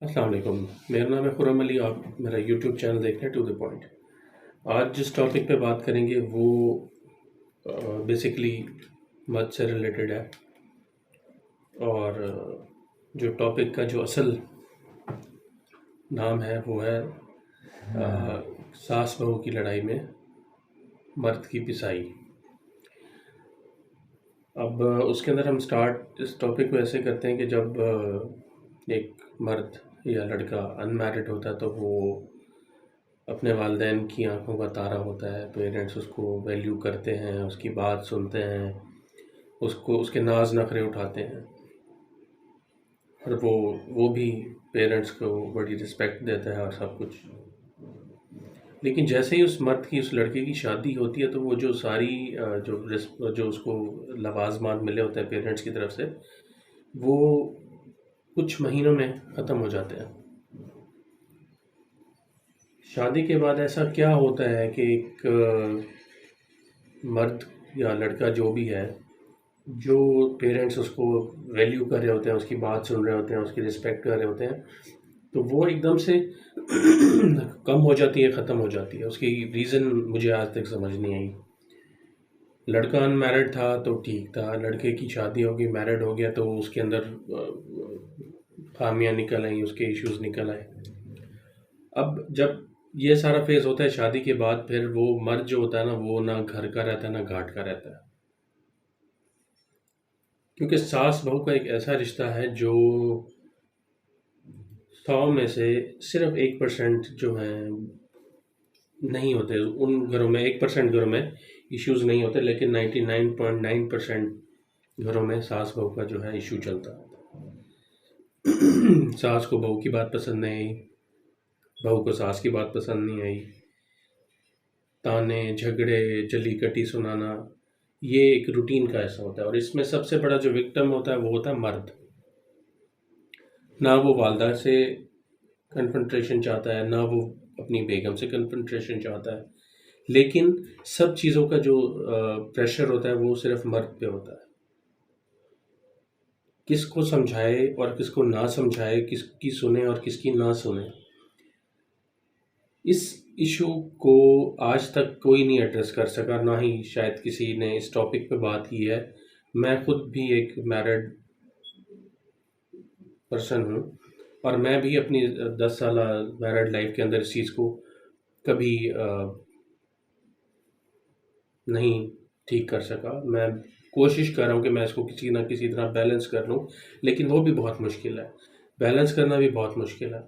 अस्सलाम वालेकुम। मेरा नाम है खुर्रम अली। आप मेरा यूट्यूब चैनल देख रहे हैं टू द पॉइंट। आज जिस टॉपिक पे बात करेंगे वो बेसिकली मत से रिलेटेड है। और जो टॉपिक का जो असल नाम है वो है सास बहू की लड़ाई में मर्द की पिसाई। अब उसके अंदर हम स्टार्ट इस टॉपिक को ऐसे करते हैं कि जब एक मर्द या लड़का अनमैरिड होता है तो वो अपने वालिदैन की आंखों का तारा होता है। पेरेंट्स उसको वैल्यू करते हैं, उसकी बात सुनते हैं, उसको उसके नाज नखरे उठाते हैं और वो भी पेरेंट्स को बड़ी रिस्पेक्ट देता है और सब कुछ। लेकिन जैसे ही उस मर्द की उस लड़के की शादी होती है तो वो जो सारी जो उसको लवाजमात मिले होते हैं पेरेंट्स की तरफ से, वो कुछ महीनों में ख़त्म हो जाते हैं। शादी के बाद ऐसा क्या होता है कि एक मर्द या लड़का जो भी है, जो पेरेंट्स उसको वैल्यू कर रहे होते हैं, उसकी बात सुन रहे होते हैं, उसकी रिस्पेक्ट कर रहे होते हैं, तो वो एकदम से कम हो जाती है, ख़त्म हो जाती है। उसकी रीज़न मुझे आज तक समझ नहीं आई। लड़का अनमैरिड था तो ठीक था, लड़के की शादी हो गई, मैरिड हो गया तो उसके अंदर खामियां निकल आई, उसके इश्यूज निकल आए। अब जब ये सारा फेज़ होता है शादी के बाद, फिर वो मर्द जो होता है ना, वो ना घर का रहता है ना घाट का रहता है। क्योंकि सास बहू का एक ऐसा रिश्ता है जो 100 में से सिर्फ 1% जो है नहीं होते। उन घरों में 1% घरों में इश्यूज नहीं होते, लेकिन 99.9% घरों में सास बहू का जो है इशू चलता है। सास को बहू की बात पसंद नहीं आई, बहू को सास की बात पसंद नहीं आई, ताने झगड़े जली कटी सुनाना, ये एक रूटीन का ऐसा होता है। और इसमें सबसे बड़ा जो विक्टिम होता है वो होता है मर्द। ना वो वालदा से कन्फ्रंटेशन चाहता है, ना वो अपनी बेगम से कन्फ्रंटेशन चाहता है, लेकिन सब चीज़ों का जो प्रेशर होता है वो सिर्फ मर्द पे होता है। किसको समझाए और किसको ना समझाए, किसकी सुने और किसकी ना सुने, इस इशू को आज तक कोई नहीं एड्रेस कर सका, ना ही शायद किसी ने इस टॉपिक पे बात की है। मैं खुद भी एक मैरिड पर्सन हूँ और मैं भी अपनी 10 साल मैरिड लाइफ के अंदर इस चीज़ को कभी नहीं ठीक कर सका। मैं कोशिश कर रहा हूँ कि मैं इसको किसी ना किसी तरह बैलेंस कर लूँ, लेकिन वो भी बहुत मुश्किल है। बैलेंस करना भी बहुत मुश्किल है।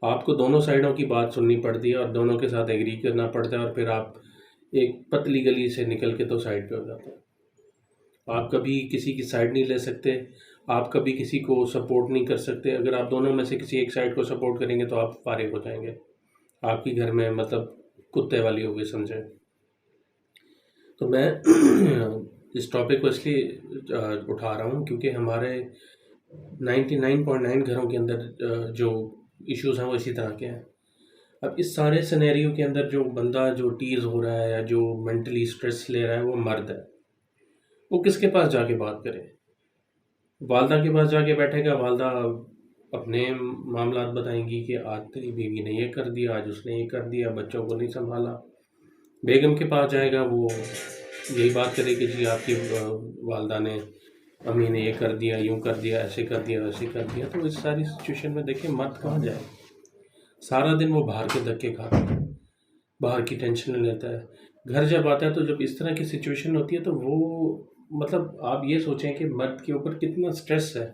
आपको दोनों साइडों की बात सुननी पड़ती है और दोनों के साथ एग्री करना पड़ता है, और फिर आप एक पतली गली से निकल के तो साइड पे हो जाते हैं। आप कभी किसी की साइड नहीं ले सकते, आप कभी किसी को सपोर्ट नहीं कर सकते। अगर आप दोनों में से किसी एक साइड को सपोर्ट करेंगे तो आप फारिग हो जाएंगे, आपकी घर में मतलब कुत्ते वाली हो गई, समझे। तो मैं इस टॉपिक को इसलिए उठा रहा हूँ क्योंकि हमारे 99.9 घरों के अंदर जो इश्यूज हैं वो इसी तरह के हैं। अब इस सारे सिनेरियो के अंदर जो बंदा जो टीज हो रहा है या जो मेंटली स्ट्रेस ले रहा है वो मर्द है। वो किसके पास जाके बात करे? वालदा के पास जाके बैठेगा, वालदा अपने मामलात बताएंगी कि आज तेरी बीवी ने ये कर दिया, आज उसने ये कर दिया, बच्चों को नहीं संभाला। बेगम के पास जाएगा, वो यही बात करेगी, जी आपकी वालदा ने, अम्मी ने ये कर दिया, यूँ कर दिया, ऐसे कर दिया, वैसे कर दिया। तो इस सारी सिचुएशन में देखिए मर्द कहाँ जाए? सारा दिन वो बाहर के धक्के खाता है, बाहर की टेंशन लेता है। घर जब आता है तो जब इस तरह की सिचुएशन होती है तो वो मतलब आप ये सोचें कि मर्द के ऊपर कितना स्ट्रेस है,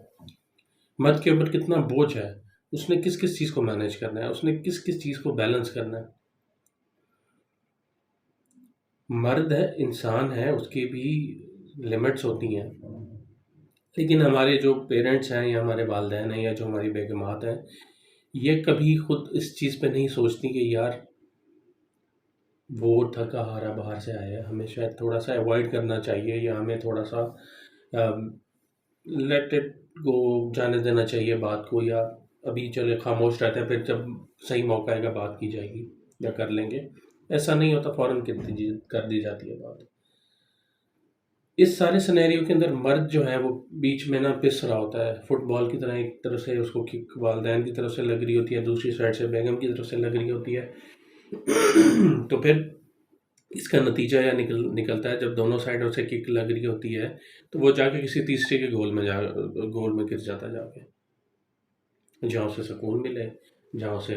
मर्द के ऊपर कितना बोझ है। उसने किस किस चीज़ को मैनेज करना है, उसने किस किस चीज़ को बैलेंस करना है। मर्द है, इंसान है, उसकी भी लिमिट्स होती हैं। लेकिन हमारे जो पेरेंट्स हैं या हमारे वालिदैन हैं या जो हमारी बेगमात हैं, ये कभी खुद इस चीज़ पे नहीं सोचती कि यार वो थका हारा बाहर से आया है, हमें शायद थोड़ा सा अवॉइड करना चाहिए, या हमें थोड़ा सा लेट इट गो, जाने देना चाहिए बात को, या अभी चले खामोश रहते हैं, फिर जब सही मौका आएगा बात की जाएगी या कर लेंगे। ऐसा नहीं होता, फ़ौरन कर दी जाती है बात। इस सारे सिनेरियो के अंदर मर्द जो है वो बीच में ना पिस रहा होता है, फुटबॉल की तरह एक तरफ से उसको किक वालदैन की तरफ से लग रही होती है, दूसरी साइड से बेगम की तरफ से लग रही होती है। तो फिर इसका नतीजा यह निकलता है, जब दोनों साइडों से किक लग रही होती है तो वो जाके किसी तीसरे के गोल में गिर जाता है जाके, जहाँ उसे सुकून मिले, जहाँ उसे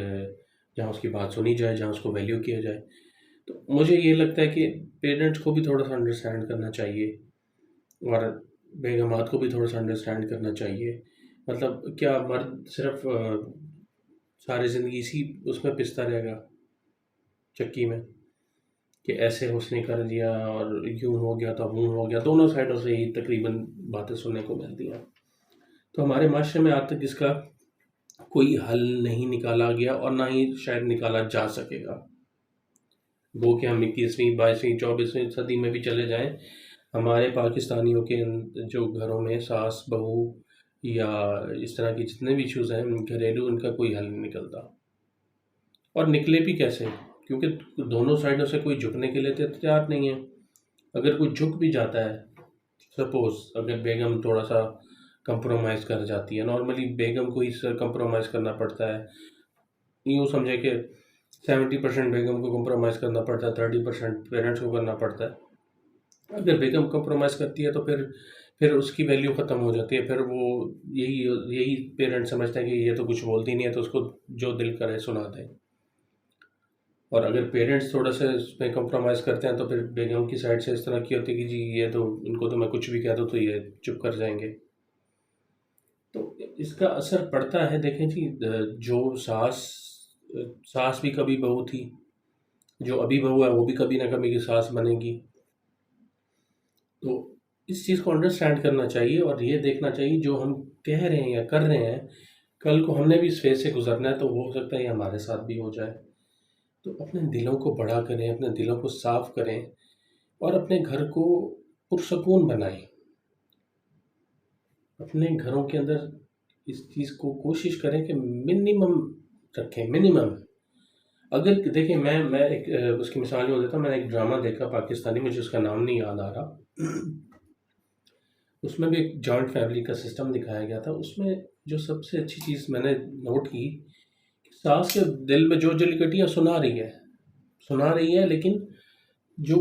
जहाँ उसकी बात सुनी जाए, जहाँ उसको वैल्यू किया जाए। तो मुझे ये लगता है कि पेरेंट्स को भी थोड़ा सा अंडरस्टैंड करना चाहिए, और बेगमात को भी थोड़ा सा अंडरस्टैंड करना चाहिए। मतलब क्या मर्द सिर्फ सारी ज़िंदगी इसी उसमें पिसता रहेगा, चक्की में, कि ऐसे उसने कर दिया और यूँ हो गया तो यूँ हो गया, दोनों साइडों से ही तकरीबन बातें सुनने को मिलती हैं। तो हमारे माशरे में आज तक इसका कोई हल नहीं निकाला गया और ना ही शायद निकाला जा सकेगा। वो कि हम 21वीं 22वीं 24वीं सदी में भी चले जाएं, हमारे पाकिस्तानियों के जो घरों में सास बहू या इस तरह के जितने भी इश्यूज़ हैं घरेलू, उनका कोई हल नहीं निकलता। और निकले भी कैसे, क्योंकि दोनों साइडों से कोई झुकने के लिए तो तैयार नहीं है। अगर कोई झुक भी जाता है, सपोज़ अगर बेगम थोड़ा सा कंप्रोमाइज़ कर जाती है, नॉर्मली बेगम को ही कंप्रोमाइज़ करना पड़ता है, यूँ समझे कि 70% बेगम को कंप्रोमाइज़ करना पड़ता है, 30% पेरेंट्स को करना पड़ता है। अगर बेगम कंप्रोमाइज़ करती है तो फिर उसकी वैल्यू ख़त्म हो जाती है। फिर वो यही यही पेरेंट्स समझते हैं कि ये तो कुछ बोलती नहीं है, तो उसको जो दिल करे सुना दें। और अगर पेरेंट्स थोड़ा सा इसमें कंप्रोमाइज़ करते हैं तो फिर बेगम की साइड से इस तरह की होती है कि जी ये तो इनको तो मैं कुछ भी कह दूँ तो ये चुप कर जाएंगे। तो इसका असर पड़ता है। देखें जी, जो सास भी कभी बहू थी, जो अभी बहू है वो भी कभी ना कभी की सास बनेगी। तो इस चीज़ को अंडरस्टैंड करना चाहिए और ये देखना चाहिए जो हम कह रहे हैं या कर रहे हैं, कल को हमने भी इस फेज़ से गुजरना है, तो हो सकता है ये हमारे साथ भी हो जाए। तो अपने दिलों को बड़ा करें, अपने दिलों को साफ करें और अपने घर को पुरसकून बनाएं। अपने घरों के अंदर इस चीज़ को कोशिश करें कि मिनिमम रखें, मिनिमम। अगर देखिए, मैं एक उसकी मिसाल यूँ देता हूँ। मैंने एक ड्रामा देखा पाकिस्तानी, मुझे उसका नाम नहीं याद आ रहा। उसमें भी एक जॉइंट फैमिली का सिस्टम दिखाया गया था। उसमें जो सबसे अच्छी चीज़ मैंने नोट की, सास के दिल में जो जलीकटियाँ सुना रही है, लेकिन जो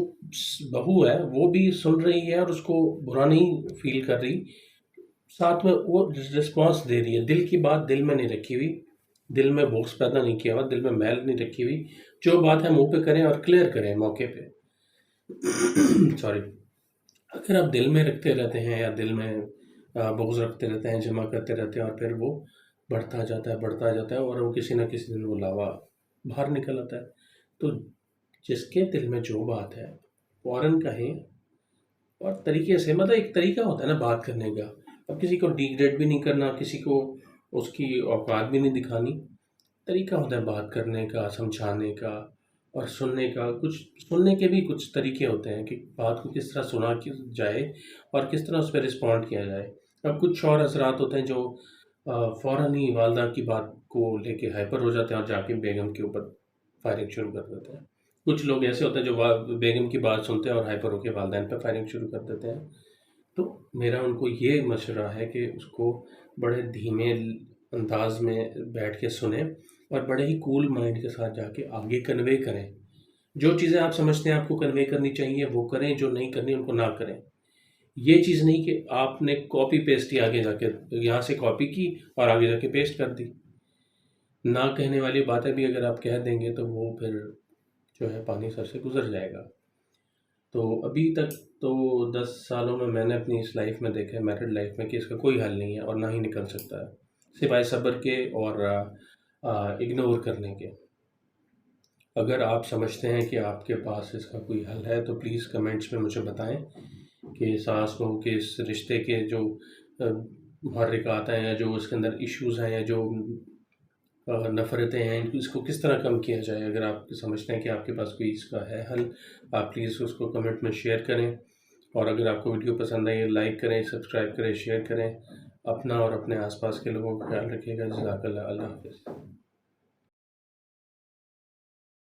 बहू है वो भी सुन रही है और उसको बुरा नहीं फील कर रही, साथ में वो रिस्पॉन्स दे रही है। दिल की बात दिल में नहीं रखी हुई, दिल में बोक्स पैदा नहीं किया हुआ, दिल में मैल नहीं रखी हुई। जो बात है मुंह पे करें और क्लियर करें मौके पे। सॉरी। अगर आप दिल में रखते रहते हैं या दिल में बोझ रखते रहते हैं, जमा करते रहते हैं, और फिर वो बढ़ता जाता है और वो किसी ना किसी दिन वो लावा बाहर निकल आता है। तो जिसके दिल में जो बात है फ़ौरन कहें, और तरीके से, मतलब एक तरीका होता है ना बात करने का। अब किसी को डिग्रेड भी नहीं करना, किसी को उसकी औकात भी नहीं दिखानी। तरीका होता है बात करने का, समझाने का और सुनने का। कुछ सुनने के भी कुछ तरीके होते हैं कि बात को किस तरह सुना कि जाए और किस तरह उस पर रिस्पॉन्ड किया जाए। अब कुछ और हज़रात होते हैं जो फ़ौरन ही वालदा की बात को लेके हाइपर हो जाते हैं और जाके बेगम के ऊपर फायरिंग शुरू कर देते हैं। कुछ लोग ऐसे होते हैं जो बेगम की बात सुनते हैं और हाइपर होके वालदैन पे फायरिंग शुरू कर देते हैं। तो मेरा उनको ये मशवरा है कि उसको बड़े धीमे अंदाज में बैठ के सुने और बड़े ही कूल माइंड के साथ जाके आगे कन्वे करें। जो चीज़ें आप समझते हैं आपको कन्वे करनी चाहिए वो करें, जो नहीं करनी उनको ना करें। ये चीज़ नहीं कि आपने कॉपी पेस्ट ही आगे जाके यहाँ से कॉपी की और आगे जाके पेस्ट कर दी। ना कहने वाली बातें भी अगर आप कह देंगे तो वो फिर जो है पानी सर से गुजर जाएगा। तो अभी तक तो 10 सालों में मैंने अपनी इस लाइफ में देखा है, मैरिड लाइफ में, कि इसका कोई हल नहीं है और ना ही निकल सकता है, सिवाय सब्र के और इग्नोर करने के। अगर आप समझते हैं कि आपके पास इसका कोई हल है तो प्लीज़ कमेंट्स में मुझे बताएं कि सास बहू के इस रिश्ते के जो मुहर्रिकात हैं या जो उसके अंदर इश्यूज़ हैं या जो नफ़रतें हैं, इसको किस तरह कम किया जाए। अगर आप समझते हैं कि आपके पास कोई इसका है हल, आप प्लीज़ उसको कमेंट में शेयर करें। और अगर आपको वीडियो पसंद आई, लाइक करें, सब्सक्राइब करें, शेयर करें। अपना और अपने आसपास के लोगों का ख्याल रखिएगा। जज़ाकल्लाह। अल्लाह हाफ़िज़।